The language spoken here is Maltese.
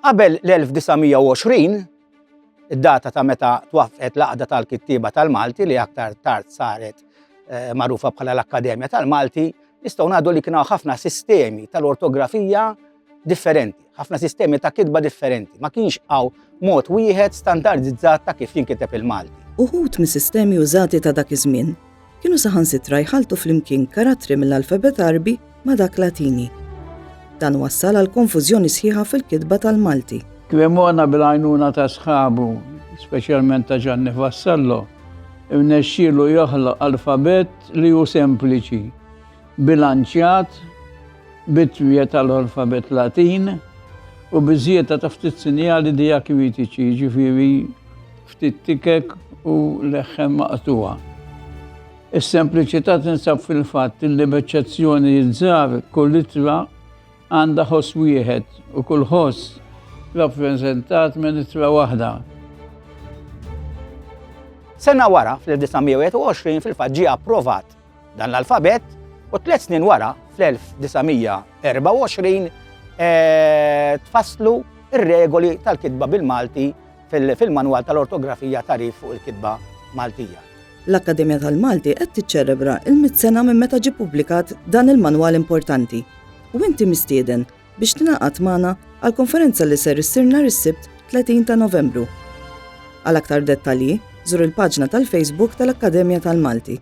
Qabel l-1920, id-data ta' meta twaffqet l-Għaqda tal-Kittieba tal-Malti li aktar tard saret magħrufa bħala l-Akkademja tal-Malti, nistgħu ngħidu li kienu ħafna sistemi tal-ortografija differenti, ħafna sistemi ta' kitba differenti. Ma kienx hawn mod wieħed standardizzat ta' kif jinkiteb il-Malti. Uħud mis-sistemi użati ta' dak iż-żmien kienu saħansitra jħaltu flimkien karattri mill-alfabet Arbi ma' dak Latini. Dan wassal għal konfużjoni sħiħa fil-kitba tal-Malti. Kvemona bil-għajnuna ta' sħabu, speċjalment ta' Gianni Vassallo, imnexxielu joħloq alfabet li hu sempliċi, bilanċjat, bitwija tal-alfabet Latin u biżieta ta' ftit sinjali diakritiċi, ġifieri ftit tikek u leħħem maqtuwa. Is-sempliċità tinsab fil-fatt li b'eċċezzjoni żgħar kull littra għandha ħoss wieħed u kull ħoss rappreżentat minn ittra waħda. Sena wara, fl-1921, fil-fatt ġie approvat dan l-alfabet u 3 snin wara, fl-1924, tfasslu ir-regoli tal-kitba bil-Malti fil-manwal tal-ortografija tarif fuq il-kitba Maltija. L-Akkademja tal-Malti qed tiċċelebra il-100 sena minn meta ġie ppubblikat dan il-manwal importanti. U inti mistieden biex tingħaqad magħna għal konferenza li ser issir nhar is-Sibt 30 ta' Novembru. Għal aktar dettalji, żur il-paġna tal-Facebook tal-Akkademja tal-Malti.